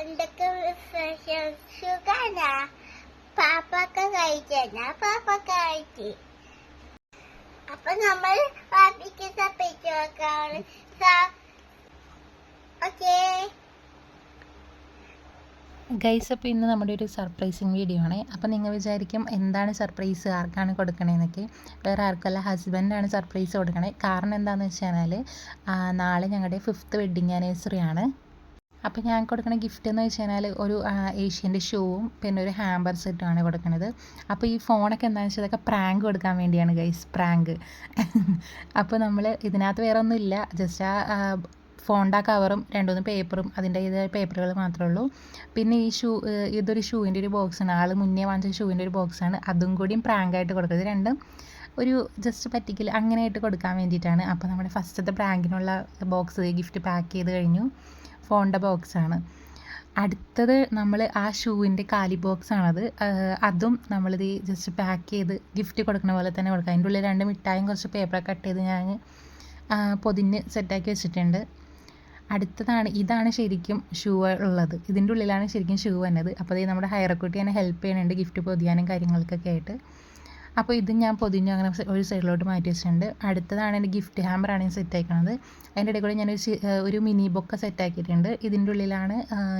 എന്തൊക്കെ വിശേഷം? സുഖാണോ? പാപ്പൊക്കെ കഴിച്ചോ? പാപ്പ കഴിച്ച്. അപ്പൊ നമ്മൾ പാപ്പിക്ക് സപ്പേറ്റ് വെക്കാണ്. ഓക്കേ ഗൈസ്, അപ്പോൾ ഇന്ന് നമ്മുടെ ഒരു സർപ്രൈസിങ് വീഡിയോ ആണ്. അപ്പോൾ നിങ്ങൾ വിചാരിക്കും എന്താണ് സർപ്രൈസ്, ആർക്കാണ് കൊടുക്കണേന്നൊക്കെ. വേറെ ആർക്കല്ല, ഹസ്ബൻഡാണ് സർപ്രൈസ് കൊടുക്കണേ. കാരണം എന്താണെന്ന് വെച്ചാൽ നാളെ ഞങ്ങളുടെ 5th വെഡ്ഡിങ് ആനിവേഴ്സറി ആണ്. അപ്പോൾ ഞാൻ കൊടുക്കുന്ന ഗിഫ്റ്റ് എന്ന് വെച്ച് കഴിഞ്ഞാൽ ഒരു ഏഷ്യൻ്റെ ഷൂവും പിന്നെ ഒരു ഹാമ്പർ സെറ്റുമാണ് കൊടുക്കുന്നത്. അപ്പോൾ ഈ ഫോണൊക്കെ എന്താണെന്ന് വെച്ചാൽ അതൊക്കെ പ്രാങ്ക് കൊടുക്കാൻ വേണ്ടിയാണ് ഗൈസ്, പ്രാങ്ക്. അപ്പോൾ നമ്മൾ ഇതിനകത്ത് വേറെ ഒന്നുമില്ല, ജസ്റ്റ് ഫോണിൻ്റെ കവറും 2-3 പേപ്പറും അതിൻ്റെ പേപ്പറുകൾ മാത്രമേ ഉള്ളൂ. പിന്നെ ഈ ഇതൊരു ഷൂവിൻ്റെ ഒരു ബോക്സാണ്, ആൾ മുന്നേ വാങ്ങിച്ച ഷൂവിൻ്റെ ഒരു ബോക്സാണ്. അതും കൂടിയും പ്രാങ്കായിട്ട് കൊടുക്കുന്നത്. രണ്ടും ഒരു ജസ്റ്റ് പറ്റിക്കൽ അങ്ങനെയായിട്ട് കൊടുക്കാൻ വേണ്ടിയിട്ടാണ്. അപ്പോൾ നമ്മുടെ ഫസ്റ്റത്തെ പ്രാങ്കിനുള്ള ബോക്സ് ഗിഫ്റ്റ് പാക്ക് ചെയ്ത് കഴിഞ്ഞു. ഫോണിൻ്റെ ബോക്സാണ്. അടുത്തത് നമ്മൾ ആ ഷൂവിൻ്റെ കാലി ബോക്സാണത്. അതും നമ്മളിത് ജസ്റ്റ് പാക്ക് ചെയ്ത് ഗിഫ്റ്റ് കൊടുക്കുന്ന പോലെ തന്നെ കൊടുക്കുക. അതിൻ്റെ ഉള്ളിൽ 2 മിഠായും കുറച്ച് പേപ്പറൊക്കെ കട്ട് ചെയ്ത് ഞാൻ പൊതിഞ്ഞ് സെറ്റാക്കി വെച്ചിട്ടുണ്ട്. അടുത്തതാണ്, ഇതാണ് ശരിക്കും ഷൂ ഉള്ളത്. ഇതിൻ്റെ ഉള്ളിലാണ് ശരിക്കും ഷൂ വന്നത്. അപ്പോൾ ഇത് നമ്മുടെ ഹൈറക്കുട്ടി എന്നെ ഹെൽപ്പ് ചെയ്യുന്നുണ്ട് ഗിഫ്റ്റ് പൊതിയാനും കാര്യങ്ങൾക്കൊക്കെ ആയിട്ട്. അപ്പോൾ ഇത് ഞാൻ പൊതിഞ്ഞു അങ്ങനെ ഒരു സൈഡിലോട്ട് മാറ്റി വെച്ചിട്ടുണ്ട്. അടുത്തതാണ് എൻ്റെ ഗിഫ്റ്റ് ഹാമ്പറാണ് ഞാൻ സെറ്റ് ആക്കുന്നത്. അതിൻ്റെ ഇടയിൽ കൂടെ ഒരു മിനി ബൊക്ക സെറ്റാക്കിയിട്ടുണ്ട്. ഇതിൻ്റെ ഉള്ളിലാണ്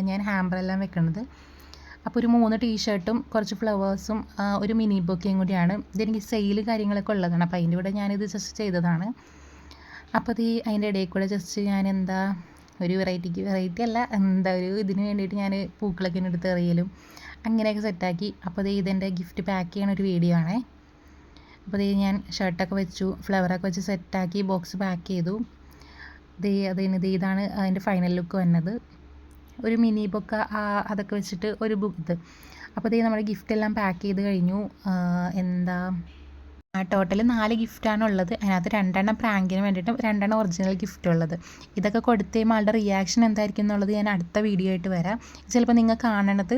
ഞാൻ ഹാമ്പറെല്ലാം വെക്കുന്നത്. അപ്പോൾ ഒരു 3 ടീഷർട്ടും കുറച്ച് ഫ്ലവേഴ്സും ഒരു മിനി ബൊക്കയും കൂടിയാണ്. ഇതെനിക്ക് സെയിൽ കാര്യങ്ങളൊക്കെ ഉള്ളതാണ്. അപ്പോൾ അതിൻ്റെ കൂടെ ഞാനിത് ജസ്റ്റ് ചെയ്തതാണ്. അപ്പോൾ അതിൻ്റെ ഇടയിൽ കൂടെ ജസ്റ്റ് ഞാൻ ഒരു വെറൈറ്റി അല്ല, ഇതിന് വേണ്ടിയിട്ട് ഞാൻ പൂക്കളൊക്കെ എടുത്ത് എറിയലും അങ്ങനെയൊക്കെ സെറ്റാക്കി. അപ്പോൾ ഇതെൻ്റെ ഗിഫ്റ്റ് പാക്ക് ചെയ്യണ ഒരു വീഡിയോ ആണേ. അപ്പോൾ ഞാൻ ഷർട്ടൊക്കെ വെച്ചു, ഫ്ലവറൊക്കെ വെച്ച് സെറ്റാക്കി ബോക്സ് പാക്ക് ചെയ്തു. ഇതാണ് അതിൻ്റെ ഫൈനൽ ലുക്ക് വന്നത്. ഒരു മിനി ബൊക്ക അതൊക്കെ വെച്ചിട്ട് ഒരു ഇത്. അപ്പോൾ നമ്മുടെ ഗിഫ്റ്റെല്ലാം പാക്ക് ചെയ്ത് കഴിഞ്ഞു. ടോട്ടൽ 4 ഗിഫ്റ്റാണ് ഉള്ളത്. അതിനകത്ത് 2 പ്രാങ്കിന് വേണ്ടിയിട്ടും 2 ഒറിജിനൽ ഗിഫ്റ്റ് ഉള്ളത്. ഇതൊക്കെ കൊടുത്ത് ആളുടെ റിയാക്ഷൻ എന്തായിരിക്കും എന്നുള്ളത് ഞാൻ അടുത്ത വീഡിയോ ആയിട്ട് വരാം. ചിലപ്പോൾ നിങ്ങൾ കാണണത്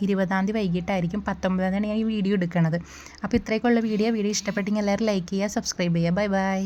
20-ാം തീയതി വൈകിട്ടായിരിക്കും. 19-ാം തീയതിയാണ് ഞാൻ ഈ വീഡിയോ എടുക്കുന്നത്. അപ്പോൾ ഇത്രയൊക്കെയുള്ള വീഡിയോ ഇഷ്ടപ്പെട്ടെങ്കിൽ എല്ലാവരും ലൈക്ക് ചെയ്യുക, സബ്സ്ക്രൈബ് ചെയ്യുക. Bye bye.